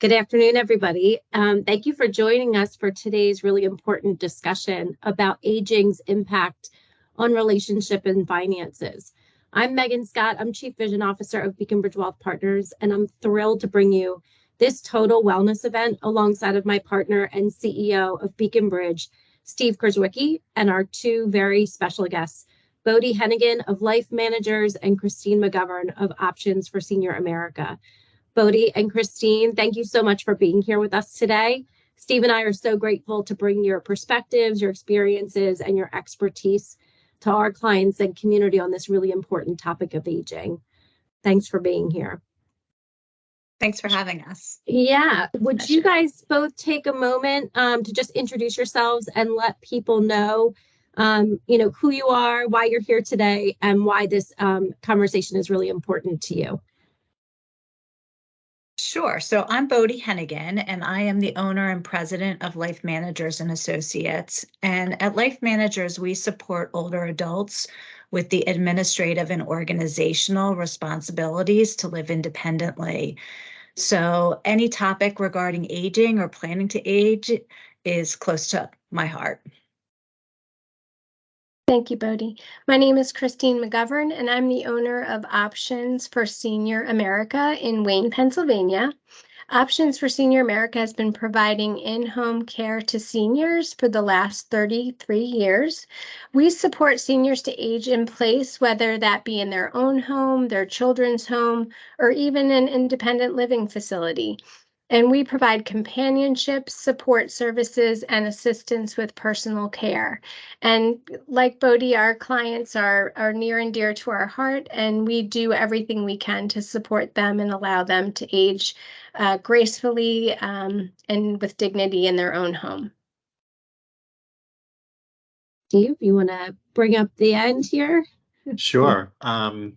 Good afternoon, everybody. Thank you for joining us for today's really important discussion about aging's impact on relationship and finances. I'm Megan Scott. I'm Chief Vision Officer of Beacon Bridge Wealth Partners, and I'm thrilled to bring you this total wellness event alongside of my partner and CEO of Beacon Bridge, Steve Krzywicki, and our two very special guests, Bode Hennegen of Life Managers and Christine McGovern of Options for Senior America. Bode and Christine, thank you so much for being here with us today. Steve and I are so grateful to bring your perspectives, your experiences, and your expertise to our clients and community on this really important topic of aging. Thanks for being here. Thanks for having us. Yeah. Would you guys both take a moment to just introduce yourselves and let people know, who you are, why you're here today, and why this conversation is really important to you? Sure. So I'm Bode Hennegen, and I am the owner and president of Life Managers and Associates. And at Life Managers, we support older adults with the administrative and organizational responsibilities to live independently. So any topic regarding aging or planning to age is close to my heart. Thank you, Bode. My name is Christine McGovern, and I'm the owner of Options for Senior America in Wayne, Pennsylvania. Options for Senior America has been providing in-home care to seniors for the last 33 years. We support seniors to age in place, whether that be in their own home, their children's home, or even an independent living facility. And we provide companionship, support services, and assistance with personal care. And like Bode, our clients are near and dear to our heart, and we do everything we can to support them and allow them to age gracefully and with dignity in their own home. Steve, you want to bring up the end here? Sure.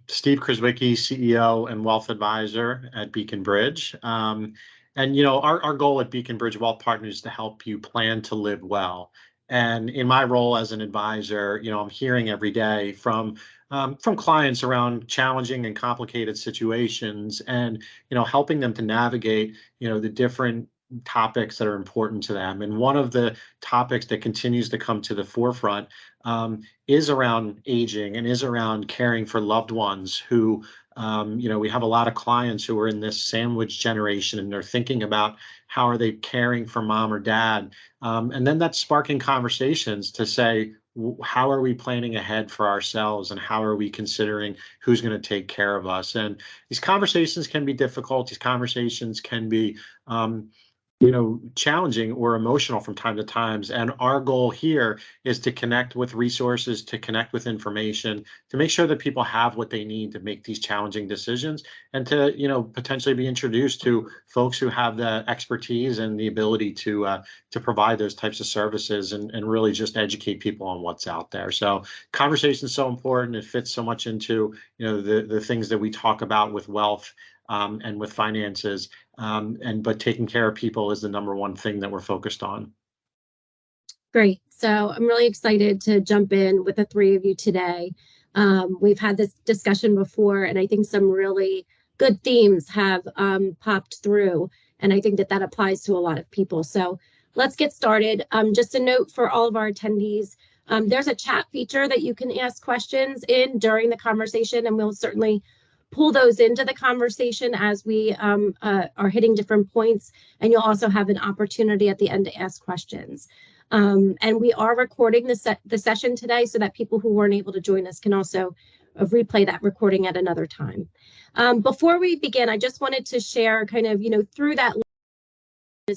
Steve Krzywicki, CEO and Wealth Advisor at Beacon Bridge. Our goal at Beacon Bridge Wealth Partners is to help you plan to live well. And in my role as an advisor, I'm hearing every day from clients around challenging and complicated situations, and helping them to navigate the different topics that are important to them. And one of the topics that continues to come to the forefront is around aging and is around caring for loved ones who, we have a lot of clients who are in this sandwich generation, and they're thinking about how are they caring for mom or dad. And then that's sparking conversations to say, how are we planning ahead for ourselves, and how are we considering who's going to take care of us? And these conversations can be difficult. These conversations can be challenging or emotional from time to time. And our goal here is to connect with resources, to connect with information, to make sure that people have what they need to make these challenging decisions, and to, potentially be introduced to folks who have the expertise and the ability to provide those types of services, and really just educate people on what's out there. So conversation is so important. It fits so much into, the things that we talk about with wealth and with finances. But taking care of people is the number one thing that we're focused on. Great. So I'm really excited to jump in with the three of you today. We've had this discussion before, and I think some really good themes have popped through, and I think that applies to a lot of people. So let's get started. Just a note for all of our attendees, there's a chat feature that you can ask questions in during the conversation, and we'll certainly pull those into the conversation as we are hitting different points. And you'll also have an opportunity at the end to ask questions. And we are recording the session today so that people who weren't able to join us can also replay that recording at another time. Before we begin, I just wanted to share kind of, through that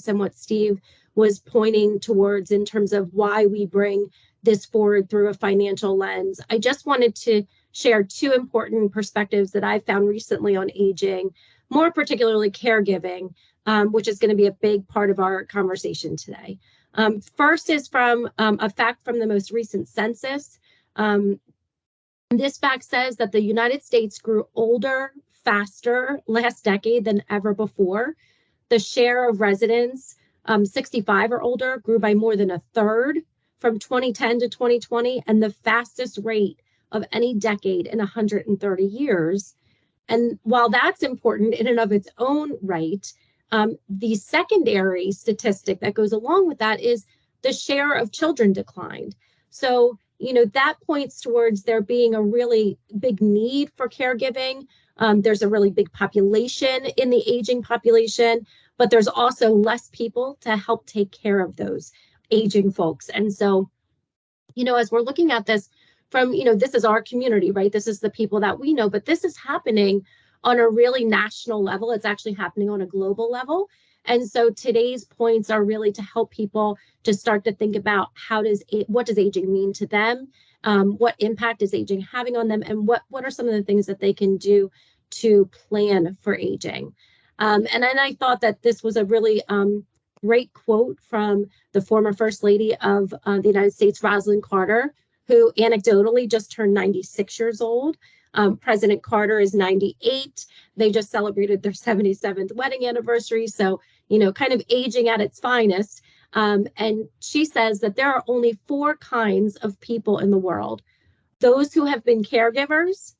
and what Steve was pointing towards in terms of why we bring this forward through a financial lens. I just wanted to share two important perspectives that I found recently on aging, more particularly caregiving, which is going to be a big part of our conversation today. First is from a fact from the most recent census. This fact says that the United States grew older faster last decade than ever before. The share of residents 65 or older grew by more than a third from 2010 to 2020, and the fastest rate of any decade in 130 years. And while that's important in and of its own right, The secondary statistic that goes along with that is the share of children declined. So, that points towards there being a really big need for caregiving. There's a really big population in the aging population, but there's also less people to help take care of those aging folks. And so, as we're looking at this from, this is our community, right? This is the people that we know, but this is happening on a really national level. It's actually happening on a global level. And so today's points are really to help people to start to think about what does aging mean to them? What impact is aging having on them? And what are some of the things that they can do to plan for aging? And then I thought that this was a really great quote from the former First Lady of the United States, Rosalind Carter, who anecdotally just turned 96 years old. President Carter is 98. They just celebrated their 77th wedding anniversary. So, kind of aging at its finest. And she says that there are only 4 kinds of people in the world: those who have been caregivers,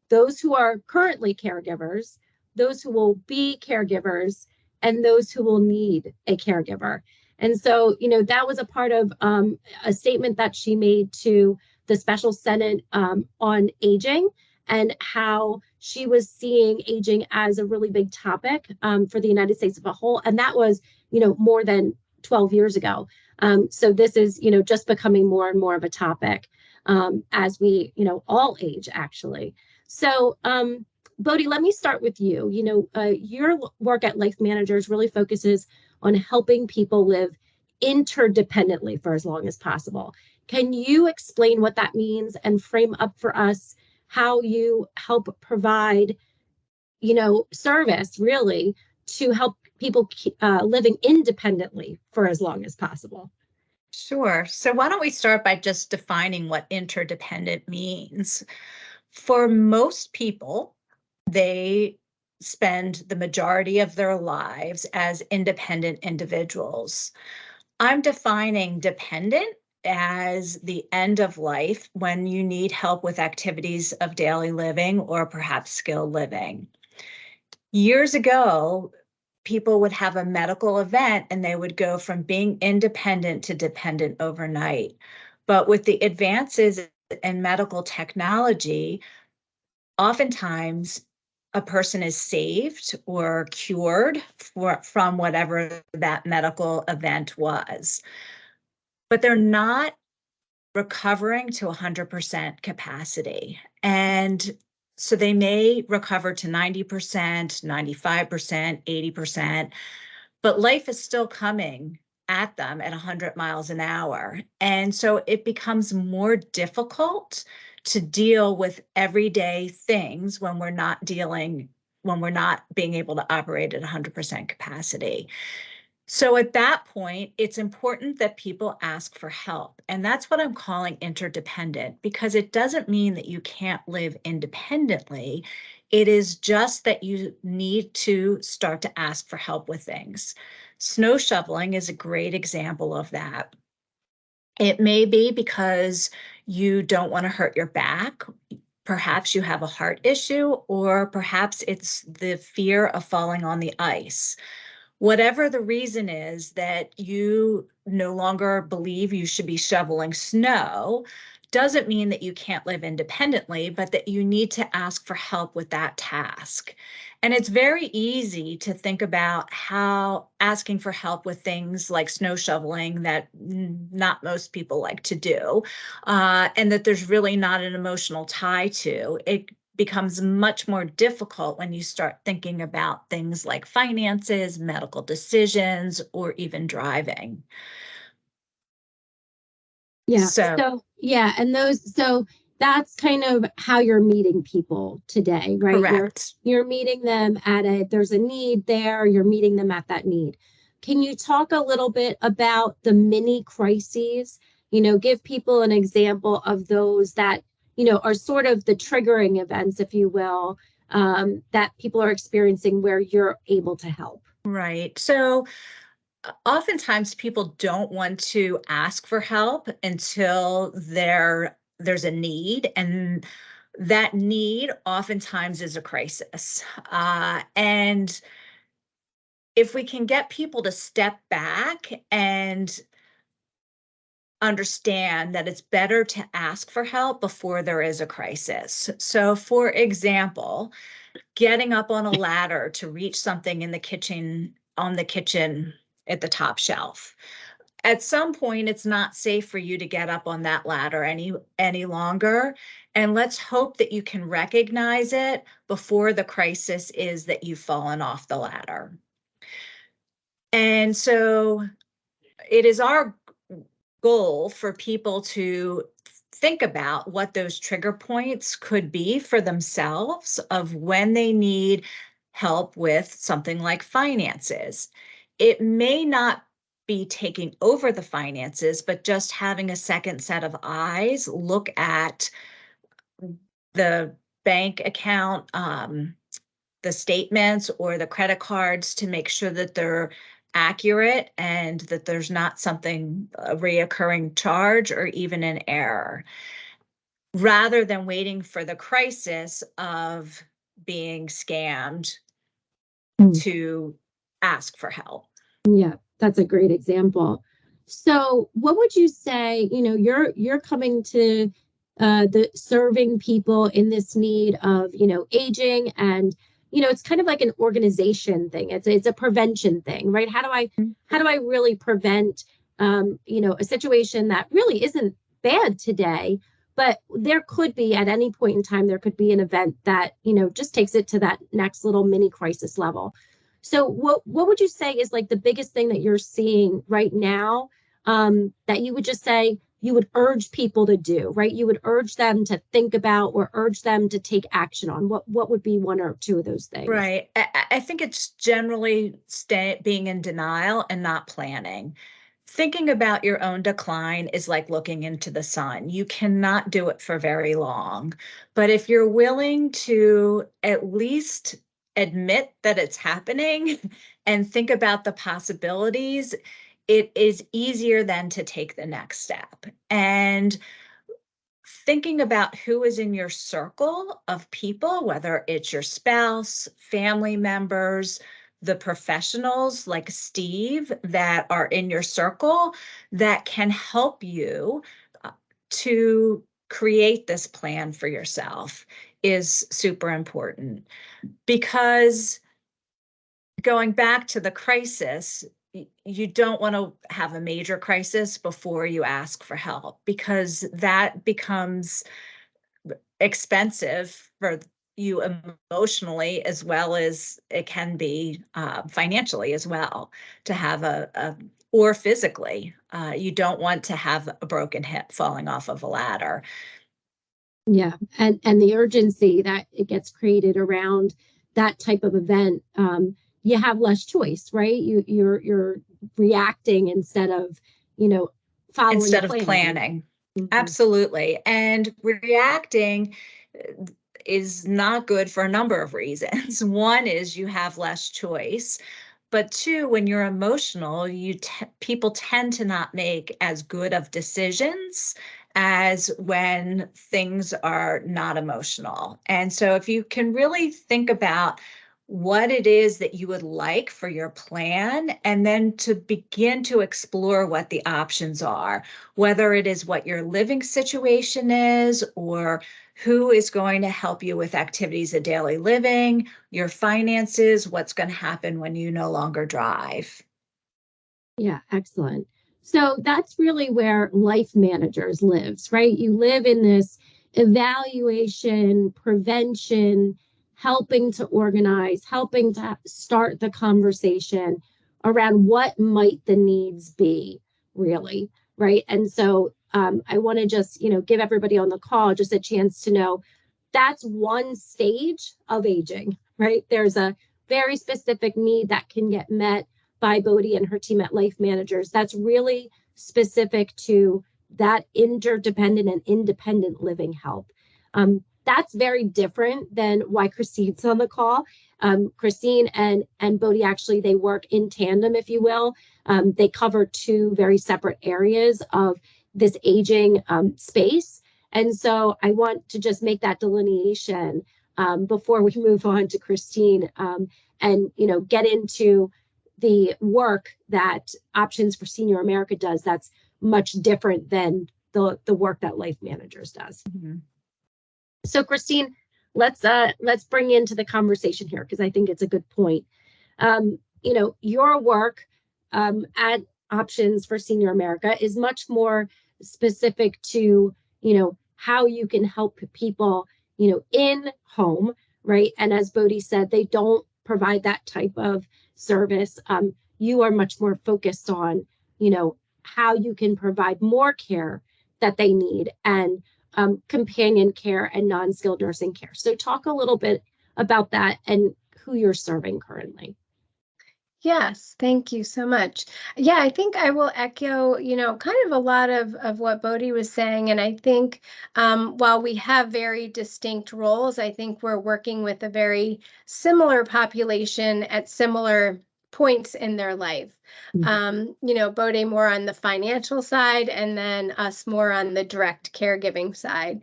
those who are currently caregivers, those who will be caregivers, and those who will need a caregiver. And so, that was a part of a statement that she made to the Special Senate on aging, and how she was seeing aging as a really big topic for the United States as a whole. And that was, more than 12 years ago. So this is, just becoming more and more of a topic as we, all age, actually. So, Bode, let me start with you. Your work at Life Managers really focuses on helping people live interdependently for as long as possible. Can you explain what that means and frame up for us how you help provide, service really to help people living independently for as long as possible? Sure. So why don't we start by just defining what interdependent means? For most people, they spend the majority of their lives as independent individuals. I'm defining dependent as the end of life when you need help with activities of daily living or perhaps skilled living. Years ago, people would have a medical event and they would go from being independent to dependent overnight. But with the advances in medical technology, oftentimes a person is saved or cured from whatever that medical event was, but they're not recovering to 100% capacity. And so they may recover to 90%, 95%, 80%, but life is still coming at them at 100 miles an hour. And so it becomes more difficult to deal with everyday things when we're not being able to operate at 100% capacity. So at that point, it's important that people ask for help. And that's what I'm calling interdependent, because it doesn't mean that you can't live independently. It is just that you need to start to ask for help with things. Snow shoveling is a great example of that. It may be because you don't want to hurt your back. Perhaps you have a heart issue, or perhaps it's the fear of falling on the ice. Whatever the reason is that you no longer believe you should be shoveling snow, doesn't mean that you can't live independently, but that you need to ask for help with that task. And it's very easy to think about how asking for help with things like snow shoveling that not most people like to do, and that there's really not an emotional tie to. It becomes much more difficult when you start thinking about things like finances, medical decisions, or even driving. Yeah. So So that's kind of how you're meeting people today, right? correct. You're meeting them there's a need there, you're meeting them at that need. Can you talk a little bit about the mini crises? Give people an example of those that, are sort of the triggering events, if you will, that people are experiencing where you're able to help. Right. So oftentimes people don't want to ask for help until there's a need, and that need oftentimes is a crisis. And if we can get people to step back and understand that it's better to ask for help before there is a crisis. So for example, getting up on a ladder to reach something in the kitchen, on the kitchen at the top shelf. At some point, it's not safe for you to get up on that ladder any longer. And let's hope that you can recognize it before the crisis is that you've fallen off the ladder. And so it is our goal for people to think about what those trigger points could be for themselves of when they need help with something like finances. It may not be taking over the finances, but just having a second set of eyes look at the bank account, the statements or the credit cards to make sure that they're accurate and that there's not something, a reoccurring charge or even an error, rather than waiting for the crisis of being scammed to ask for help. Yeah, that's a great example. So what would you say, you're coming to the serving people in this need of, aging, and it's kind of like an organization thing. It's a prevention thing, right? How do I really prevent a situation that really isn't bad today, but there could be at any point in time, there could be an event that, just takes it to that next little mini crisis level. So what would you say is like the biggest thing that you're seeing right now, that you would just say you would urge people to do, right? You would urge them to think about or urge them to take action on. What would be one or two of those things? Right. I think it's generally being in denial and not planning. Thinking about your own decline is like looking into the sun. You cannot do it for very long. But if you're willing to at least admit that it's happening and think about the possibilities, it is easier then to take the next step. And thinking about who is in your circle of people, whether it's your spouse, family members, the professionals like Steve that are in your circle that can help you to create this plan for yourself is super important. Because going back to the crisis, you don't want to have a major crisis before you ask for help, because that becomes expensive for you emotionally, as well as it can be financially as well, to have or physically. You don't want to have a broken hip falling off of a ladder. Yeah, and the urgency that it gets created around that type of event, you have less choice, right? You're reacting instead of, following instead of planning. Mm-hmm. Absolutely. And reacting is not good for a number of reasons. One is you have less choice. But two, when you're emotional, people tend to not make as good of decisions as when things are not emotional. And so if you can really think about what it is that you would like for your plan, and then to begin to explore what the options are, whether it is what your living situation is, or who is going to help you with activities of daily living, your finances, what's going to happen when you no longer drive. Yeah, excellent. So that's really where Life Managers lives, right? You live in this evaluation, prevention, helping to organize, helping to start the conversation around what might the needs be, really, right? And so I want to just, give everybody on the call just a chance to know that's one stage of aging, right? There's a very specific need that can get met by Bode and her team at Life Managers. That's really specific to that interdependent and independent living help. That's very different than why Christine's on the call. Christine and Bode, actually, they work in tandem, if you will. They cover two very separate areas of this aging space. And so I want to just make that delineation before we move on to Christine, and get into the work that Options for Senior America does, that's much different than the work that Life Managers does. Mhm. So Christine, let's bring into the conversation here, because I think it's a good point. You know, your work at Options for Senior America is much more specific to, you know, how you can help people, you know, in home, right? And as Bode said, they don't provide that type of service. You are much more focused on, you know, how you can provide more care that they need, and companion care and non-skilled nursing care. So talk a little bit about that and who you're serving currently. Yes, thank you so much. Yeah, I think I will echo, kind of a lot of what Bode was saying. And I think while we have very distinct roles, I think we're working with a very similar population at similar points in their life. Bode more on the financial side, and then us more on the direct caregiving side.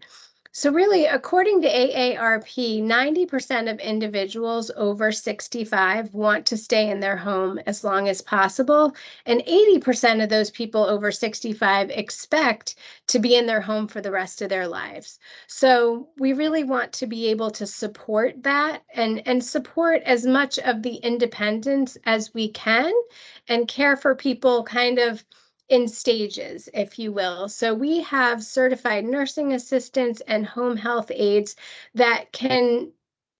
So really, according to AARP, 90% of individuals over 65 want to stay in their home as long as possible, and 80% of those people over 65 expect to be in their home for the rest of their lives. So we really want to be able to support that and support as much of the independence as we can, and care for people kind of in stages, if you will. So we have certified nursing assistants and home health aides that can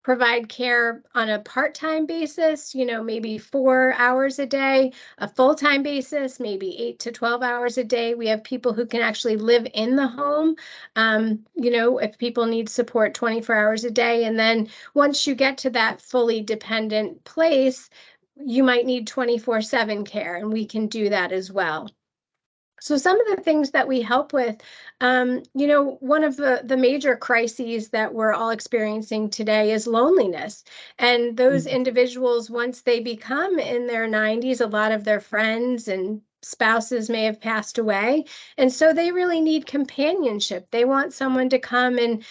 provide care on a part-time basis, maybe 4 hours a day, a full-time basis, maybe 8 to 12 hours a day. We have people who can actually live in the home, if people need support 24 hours a day. And then once you get to that fully dependent place, you might need 24/7 care, and we can do that as well. So some of the things that we help with, one of the major crises that we're all experiencing today is loneliness. And those individuals, once they become in their 90s, a lot of their friends and spouses may have passed away. And so they really need companionship. They want someone to come and,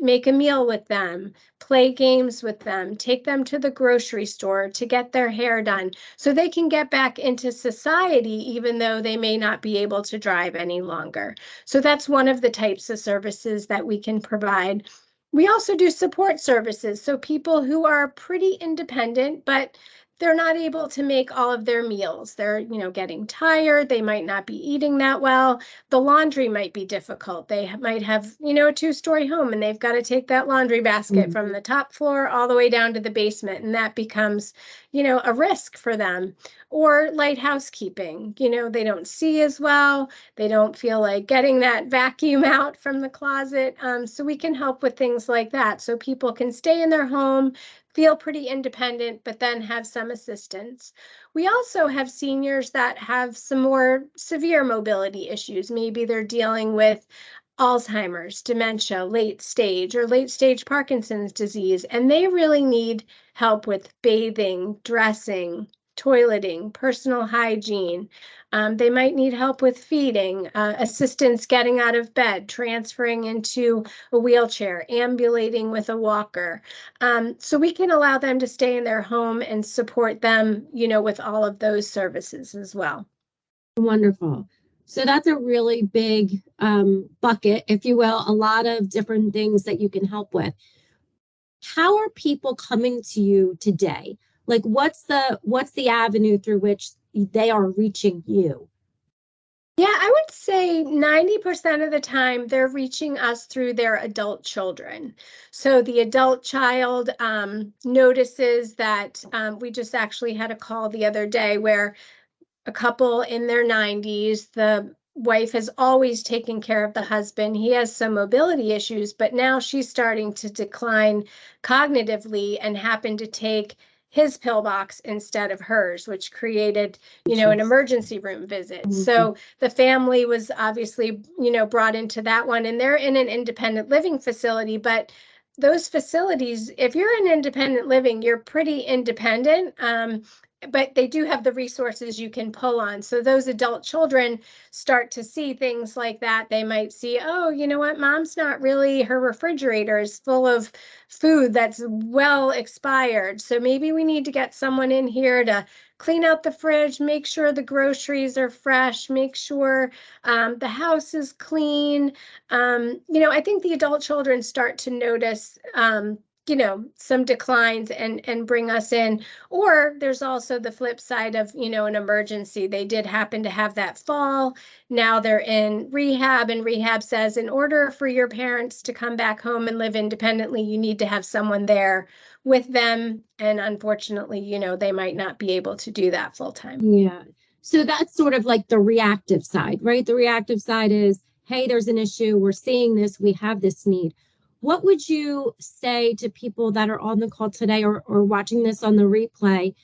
make a meal with them, play games with them, take them to the grocery store to get their hair done, so they can get back into society, even though they may not be able to drive any longer. So that's one of the types of services that we can provide. We also do support services. So people who are pretty independent, but they're not able to make all of their meals. They're, getting tired. They might not be eating that well. The laundry might be difficult. They might have, a 2-story home, and they've got to take that laundry basket from the top floor all the way down to the basement. And that becomes, a risk for them. Or light housekeeping, they don't see as well. They don't feel like getting that vacuum out from the closet. So we can help with things like that. So people can stay in their home, feel pretty independent, but then have some assistance. We also have seniors that have some more severe mobility issues. Maybe they're dealing with Alzheimer's, dementia, late stage Parkinson's disease, and they really need help with bathing, dressing, toileting, personal hygiene. They might need help with feeding, assistance getting out of bed, transferring into a wheelchair, ambulating with a walker. So we can allow them to stay in their home and support them, with all of those services as well. Wonderful. So that's a really big bucket, if you will, a lot of different things that you can help with. How are people coming to you today? Like, what's the avenue through which they are reaching you? Yeah, I would say 90% of the time they're reaching us through their adult children. So the adult child notices that we just actually had a call the other day where a couple in their 90s, the wife has always taken care of the husband. He has some mobility issues, but now she's starting to decline cognitively and happened to take his pill box instead of hers, which created, an emergency room visit. So the family was obviously, brought into that one, and they're in an independent living facility. But those facilities, if you're in independent living, you're pretty independent. but they do have the resources you can pull on. So those adult children start to see things like that. They might see, oh, you know what, mom's not really, her refrigerator is full of food that's well expired. So maybe we need to get someone in here to clean out the fridge, make sure the groceries are fresh, make sure the house is clean. I think the adult children start to notice some declines and bring us in. Or there's also the flip side of, an emergency. They did happen to have that fall. Now they're in rehab, and rehab says, in order for your parents to come back home and live independently, you need to have someone there with them. And unfortunately, they might not be able to do that full time. Yeah. So that's sort of like the reactive side, right? The reactive side is, hey, there's an issue. We're seeing this. We have this need. What would you say to people that are on the call today or watching this on the replay?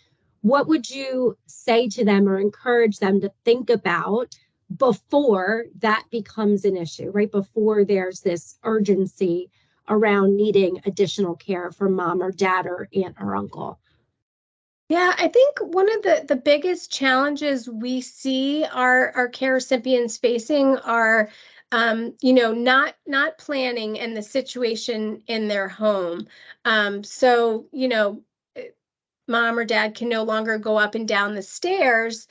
What would you say to them or encourage them to think about before that becomes an issue, right? Before there's this urgency around needing additional care from mom or dad or aunt or uncle? Yeah, I think one of the biggest challenges we see our care recipients facing are, not planning and the situation in their home. So, mom or dad can no longer go up and down the stairs.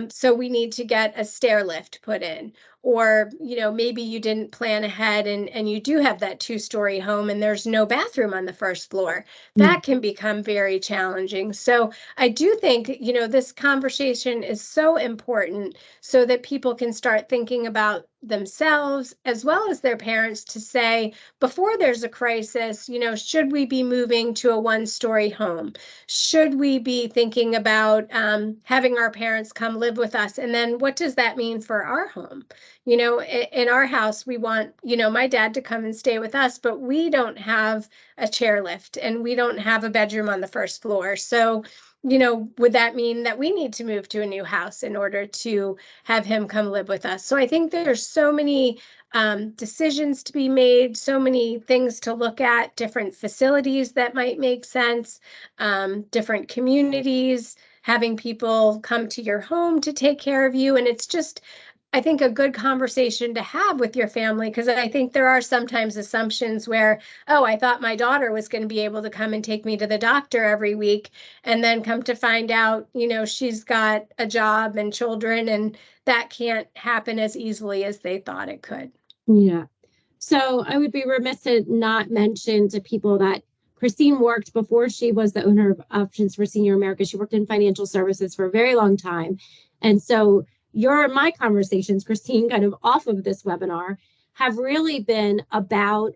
So we need to get a stair lift put in. Or, maybe you didn't plan ahead and you do have that 2-story home and there's no bathroom on the first floor. That can become very challenging. So I do think, this conversation is so important so that people can start thinking about themselves as well as their parents to say, before there's a crisis, should we be moving to a 1-story home? Should we be thinking about having our parents come live with us? And then what does that mean for our home? In our house, we want, my dad to come and stay with us, but we don't have a chairlift and we don't have a bedroom on the first floor. So, would that mean that we need to move to a new house in order to have him come live with us? So I think there's so many decisions to be made, so many things to look at, different facilities that might make sense, different communities, having people come to your home to take care of you. And it's just, I think, a good conversation to have with your family, because I think there are sometimes assumptions where, oh, I thought my daughter was going to be able to come and take me to the doctor every week, and then come to find out, she's got a job and children, and that can't happen as easily as they thought it could. Yeah. So I would be remiss to not mention to people that Christine worked before she was the owner of Options for Senior America. She worked in financial services for a very long time. And so my conversations, Christine, kind of off of this webinar, have really been about,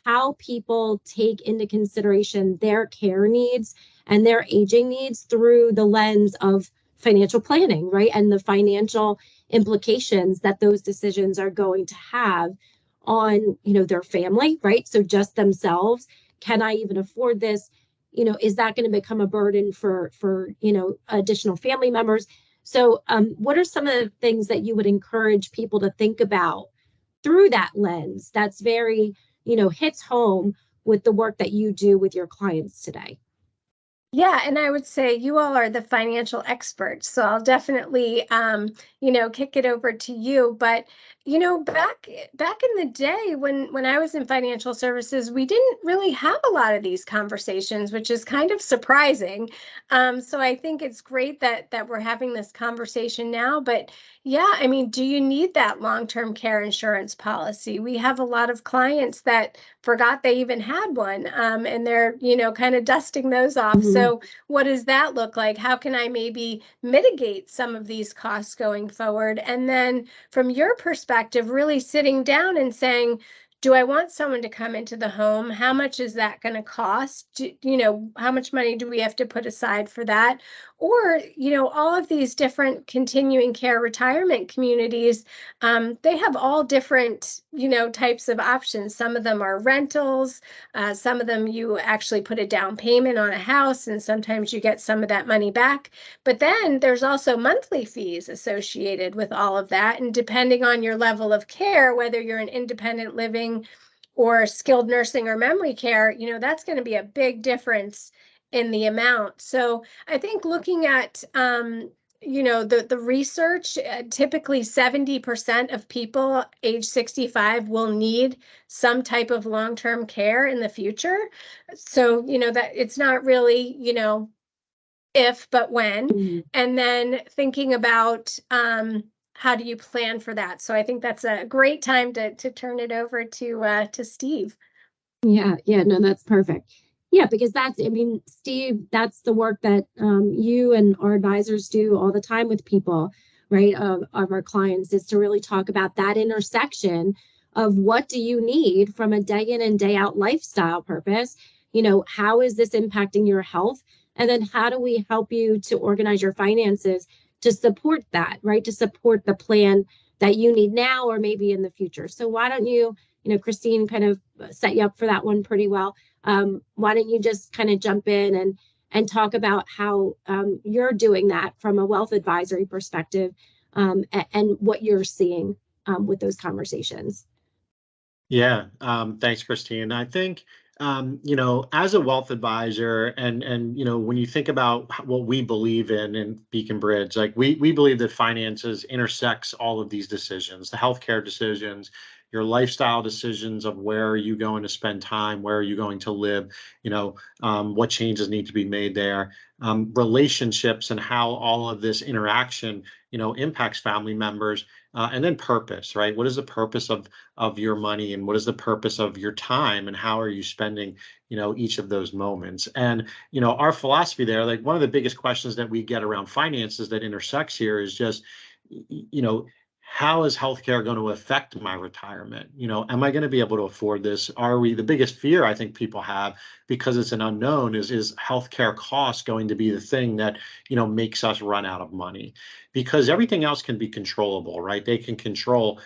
how people take into consideration their care needs and their aging needs through the lens of financial planning, right? And the financial implications that those decisions are going to have on, their family, right? So just themselves, can I even afford this? Is that going to become a burden for additional family members? So what are some of the things that you would encourage people to think about through that lens that's very, hits home with the work that you do with your clients today? Yeah, and I would say you all are the financial experts, so I'll definitely, kick it over to you. But back in the day when I was in financial services, we didn't really have a lot of these conversations, which is kind of surprising. So I think it's great that we're having this conversation now. But yeah, I mean, do you need that long-term care insurance policy? We have a lot of clients that forgot they even had one, and they're kind of dusting those off. Mhm. So what does that look like? How can I maybe mitigate some of these costs going forward? And then from your perspective, really sitting down and saying, do I want someone to come into the home? How much is that going to cost? How much money do we have to put aside for that? Or, all of these different continuing care retirement communities, they have all different, types of options. Some of them are rentals. Some of them you actually put a down payment on a house, and sometimes you get some of that money back. But then there's also monthly fees associated with all of that. And depending on your level of care, whether you're in independent living or skilled nursing or memory care, that's going to be a big difference in the amount. So I think looking at, the research, typically 70% of people age 65 will need some type of long-term care in the future. So, that it's not really, if, but when. Mhm. And then thinking about, how do you plan for that? So I think that's a great time to turn it over to Steve. Yeah, no, that's perfect. Yeah, because I mean, Steve, that's the work that you and our advisors do all the time with people, right? Of our clients, is to really talk about that intersection of what do you need from a day in and day out lifestyle purpose? How is this impacting your health? And then how do we help you to organize your finances to support that, right? To support the plan that you need now or maybe in the future. So why don't you, Christine kind of set you up for that one pretty well. Why don't you just kind of jump in and talk about how you're doing that from a wealth advisory perspective, and what you're seeing with those conversations. Yeah, thanks, Christine. I think, as a wealth advisor, and when you think about what we believe in Beacon Bridge, like we believe that finances intersects all of these decisions, the healthcare decisions, your lifestyle decisions of where are you going to spend time, where are you going to live, what changes need to be made there, relationships and how all of this interaction, impacts family members, and then purpose, right? What is the purpose of your money, and what is the purpose of your time, and how are you spending each of those moments? And our philosophy there, like one of the biggest questions that we get around finances that intersects here is just how is healthcare going to affect my retirement? Am I going to be able to afford this? The biggest fear I think people have, because it's an unknown, is healthcare costs going to be the thing that makes us run out of money? Because everything else can be controllable, right? They can control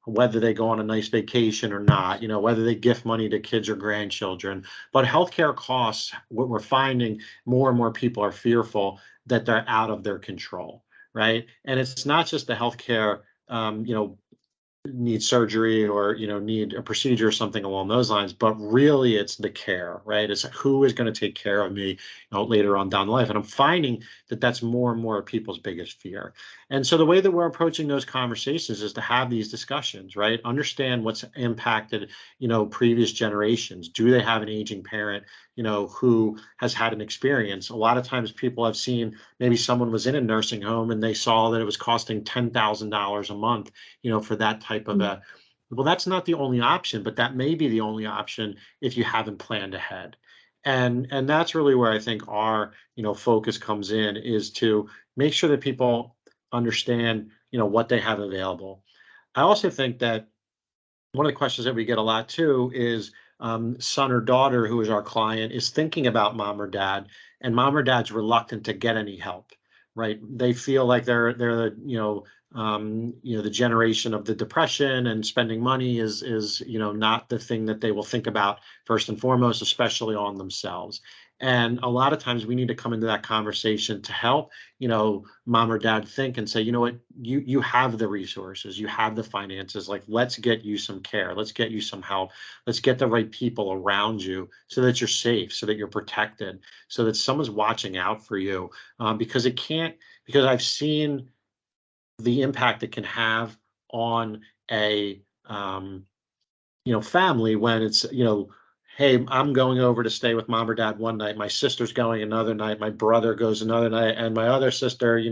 whether they go on a nice vacation or not, whether they gift money to kids or grandchildren. But healthcare costs, what we're finding, more and more people are fearful that they're out of their control, right? And it's not just the healthcare, need surgery or need a procedure or something along those lines, but really it's the care, right? It's who is going to take care of me later on down the life. And I'm finding that that's more and more people's biggest fear. And so the way that we're approaching those conversations is to have these discussions, right? Understand what's impacted previous generations. Do they have an aging parent who has had an experience? A lot of times people have seen, maybe someone was in a nursing home and they saw that it was costing $10,000 a month for that type of a, well, that's not the only option, but that may be the only option if you haven't planned ahead. And that's really where I think our focus comes in, is to make sure that people understand what they have available. I also think that one of the questions that we get a lot too is, son or daughter who is our client is thinking about mom or dad, and mom or dad's reluctant to get any help, right? They feel like they're the generation of the depression, and spending money is not the thing that they will think about first and foremost, especially on themselves. And a lot of times we need to come into that conversation to help mom or dad think and say, what, you have the resources, you have the finances, like let's get you some care, let's get you some help, let's get the right people around you so that you're safe, so that you're protected, so that someone's watching out for you, because I've seen the impact it can have on a family when it's hey, I'm going over to stay with mom or dad one night, my sister's going another night, my brother goes another night, and my other sister,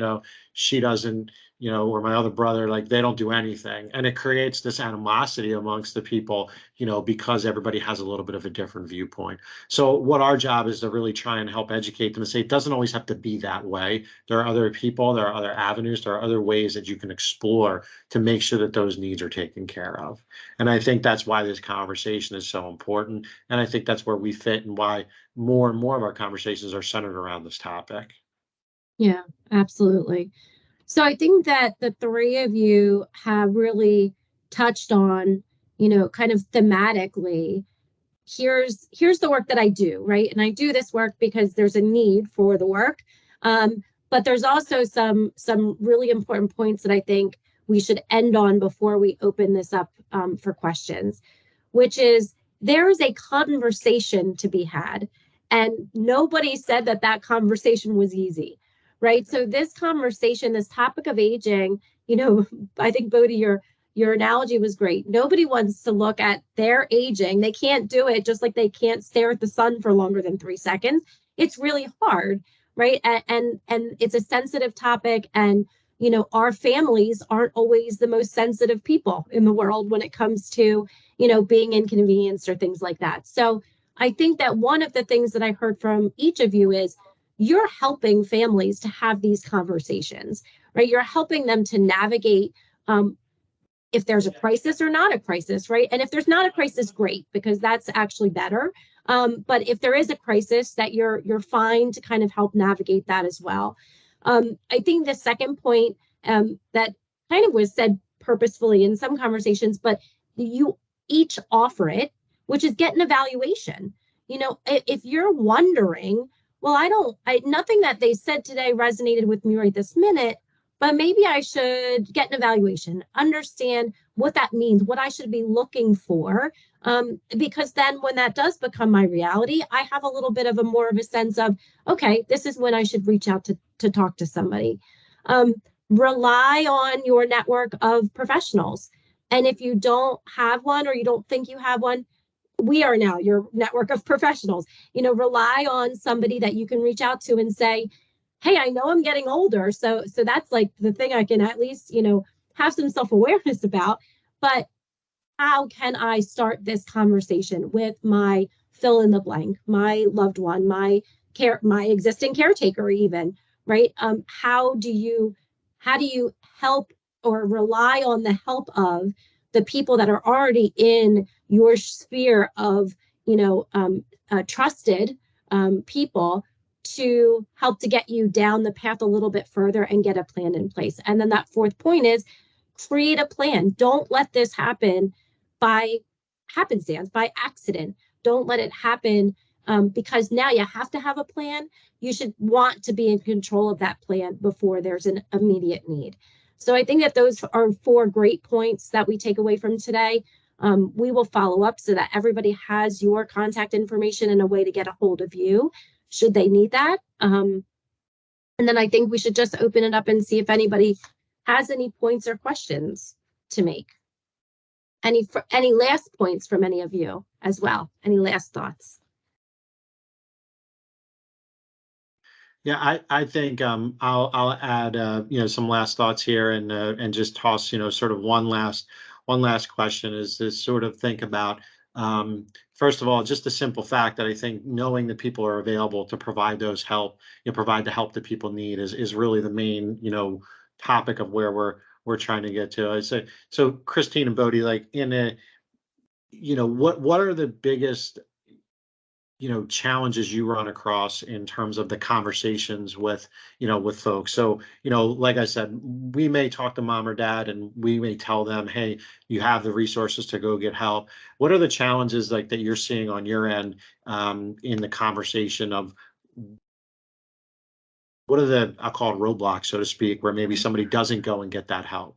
she doesn't, or my other brother, like they don't do anything. And it creates this animosity amongst the people, because everybody has a little bit of a different viewpoint. So what our job is to really try and help educate them and say, it doesn't always have to be that way. There are other people, there are other avenues, there are other ways that you can explore to make sure that those needs are taken care of. And I think that's why this conversation is so important. And I think that's where we fit, and why more and more of our conversations are centered around this topic. Yeah, absolutely. So I think that the three of you have really touched on, kind of thematically, here's the work that I do, right? And I do this work because there's a need for the work. But there's also some really important points that I think we should end on before we open this up for questions, which is there is a conversation to be had. And nobody said that that conversation was easy, right? So this conversation, this topic of aging, you know, I think Bode, your analogy was great. Nobody wants to look at their aging. They can't do it, just like they can't stare at the sun for longer than 3 seconds. It's really hard, right? And it's a sensitive topic, and you know, our families aren't always the most sensitive people in the world when it comes to, you know, being inconvenienced or things like that. So I think that one of the things that I heard from each of you is you're helping families to have these conversations, right? You're helping them to navigate if there's a crisis or not a crisis, right? And if there's not a crisis, great, because that's actually better. But if there is a crisis, that you're fine to kind of help navigate that as well. I think the second point that kind of was said purposefully in some conversations, but you each offer it, which is get an evaluation. You know, if you're wondering, well, nothing that they said today resonated with me right this minute, but maybe I should get an evaluation, understand what that means, what I should be looking for, because then when that does become my reality, I have a little bit of a more of a sense of, okay, this is when I should reach out to talk to somebody. Rely on your network of professionals. And if you don't have one or you don't think you have one, we are now your network of professionals. You know, rely on somebody that you can reach out to and say, hey, I know I'm getting older, so that's like the thing I can at least, you know, have some self-awareness about. But how can I start this conversation with my fill in the blank, my loved one, my existing caretaker, even, right? How do you help or rely on the help of the people that are already in your sphere of, you know, trusted people to help to get you down the path a little bit further and get a plan in place? And then that fourth point is create a plan. Don't let this happen by happenstance, by accident. Don't let it happen because now you have to have a plan. You should want to be in control of that plan before there's an immediate need. So I think that those are 4 great points that we take away from today. We will follow up so that everybody has your contact information and a way to get a hold of you should they need that. And then I think we should just open it up and see if anybody has any points or questions to make. Any last points from any of you as well? Any last thoughts? Yeah, I think I'll add you know, some last thoughts here, and just toss, you know, sort of one last question is to sort of think about first of all, just the simple fact that I think knowing that people are available to provide those help, you know, provide the help that people need is really the main, you know, topic of where we're trying to get to. I say, so Christine and Bode, like in a, you know, what are the biggest, you know, challenges you run across in terms of the conversations with, you know, with folks? So, you know, like I said, we may talk to mom or dad and we may tell them, hey, you have the resources to go get help. What are the challenges like that you're seeing on your end in the conversation of what are the, I'll call it roadblocks, so to speak, where maybe somebody doesn't go and get that help?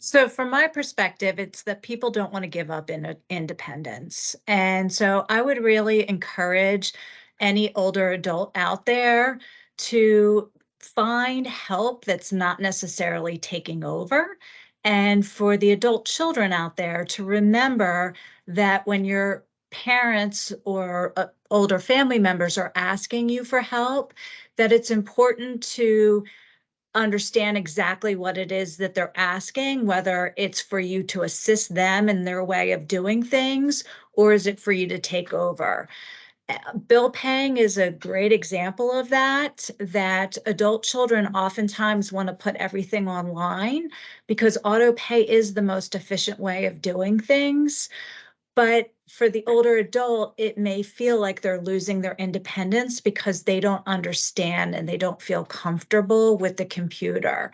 So from my perspective, it's that people don't want to give up in independence. And so I would really encourage any older adult out there to find help that's not necessarily taking over. And for the adult children out there to remember that when your parents or older family members are asking you for help, that it's important to understand exactly what it is that they're asking, whether it's for you to assist them in their way of doing things, or is it for you to take over? Bill paying is a great example of that adult children oftentimes want to put everything online because auto pay is the most efficient way of doing things. But for the older adult, it may feel like they're losing their independence because they don't understand and they don't feel comfortable with the computer.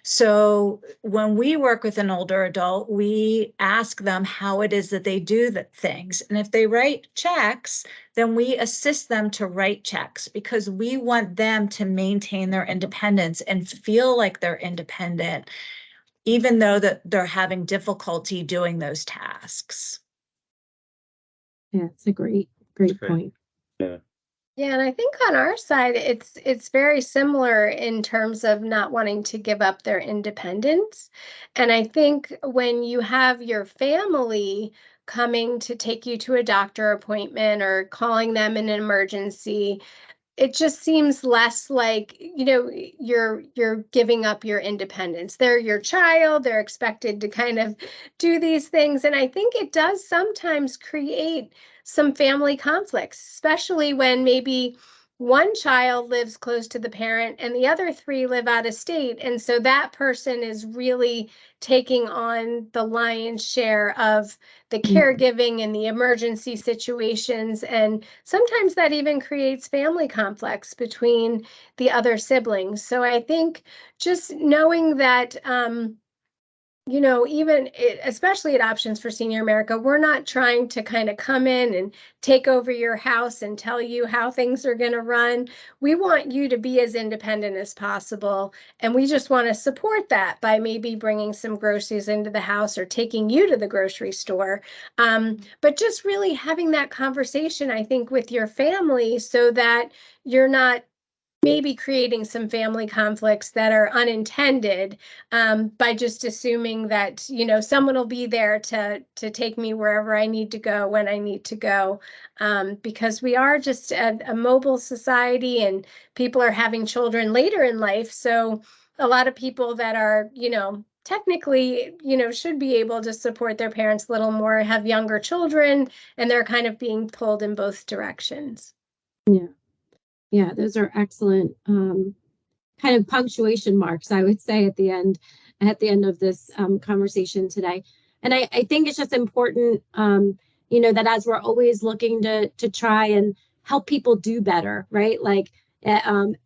So when we work with an older adult, we ask them how it is that they do the things. And if they write checks, then we assist them to write checks because we want them to maintain their independence and feel like they're independent, even though that they're having difficulty doing those tasks. Yeah, it's a great point. Yeah, and I think on our side, it's very similar in terms of not wanting to give up their independence. And I think when you have your family coming to take you to a doctor appointment or calling them in an emergency, it just seems less like, you're giving up your independence. They're your child, they're expected to kind of do these things. And I think it does sometimes create some family conflicts, especially when maybe one child lives close to the parent and the other three live out of state. And so that person is really taking on the lion's share of the caregiving and the emergency situations. And sometimes that even creates family conflicts between the other siblings. So I think just knowing that, especially at Options for Senior America, we're not trying to kind of come in and take over your house and tell you how things are going to run. We want you to be as independent as possible. And we just want to support that by maybe bringing some groceries into the house or taking you to the grocery store. But just really having that conversation, I think, with your family so that you're not maybe creating some family conflicts that are unintended, by just assuming that someone will be there to take me wherever I need to go when I need to go, because we are just a mobile society and people are having children later in life. So a lot of people that are technically should be able to support their parents a little more have younger children, and they're kind of being pulled in both directions. Yeah, those are excellent kind of punctuation marks, I would say, at the end of this conversation today. And I think it's just important, that as we're always looking to try and help people do better, right? Like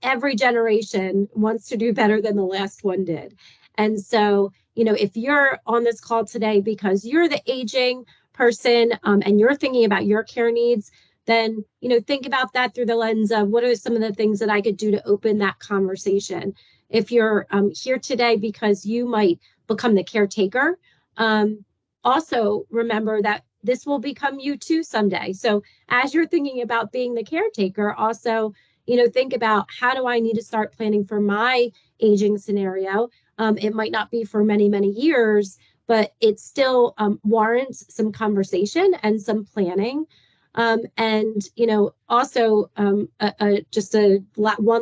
every generation wants to do better than the last one did. And so, if you're on this call today because you're the aging person and you're thinking about your care needs, then think about that through the lens of what are some of the things that I could do to open that conversation. If you're here today because you might become the caretaker, also remember that this will become you too someday. So as you're thinking about being the caretaker, also think about, how do I need to start planning for my aging scenario? It might not be for many, many years, but it still warrants some conversation and some planning. Also one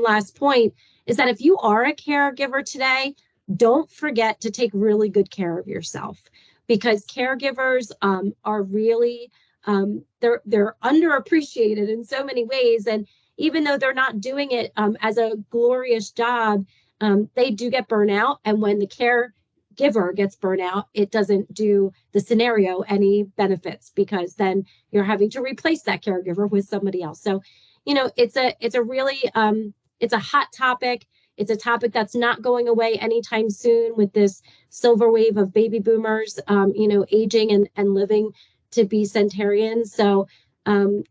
last point is that if you are a caregiver today, don't forget to take really good care of yourself, because caregivers are really, they're underappreciated in so many ways. And even though they're not doing it as a glorious job, they do get burnout. And when the caregiver gets burnout, it doesn't do the scenario any benefits, because then you're having to replace that caregiver with somebody else. So, it's a really, it's a hot topic. It's a topic that's not going away anytime soon with this silver wave of baby boomers, aging and living to be centenarians. So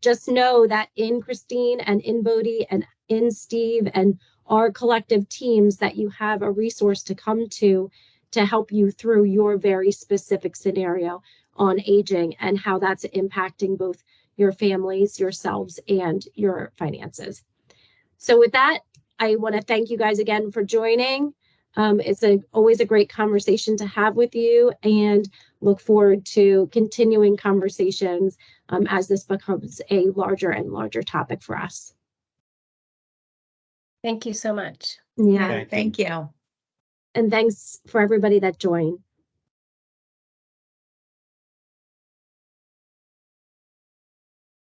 just know that in Christine and in Bode and in Steve and our collective teams, that you have a resource to come to help you through your very specific scenario on aging and how that's impacting both your families, yourselves, and your finances. So with that, I want to thank you guys again for joining. It's always a great conversation to have with you, and look forward to continuing conversations as this becomes a larger and larger topic for us. Thank you so much. Yeah, Thank you. and thanks for everybody that joined.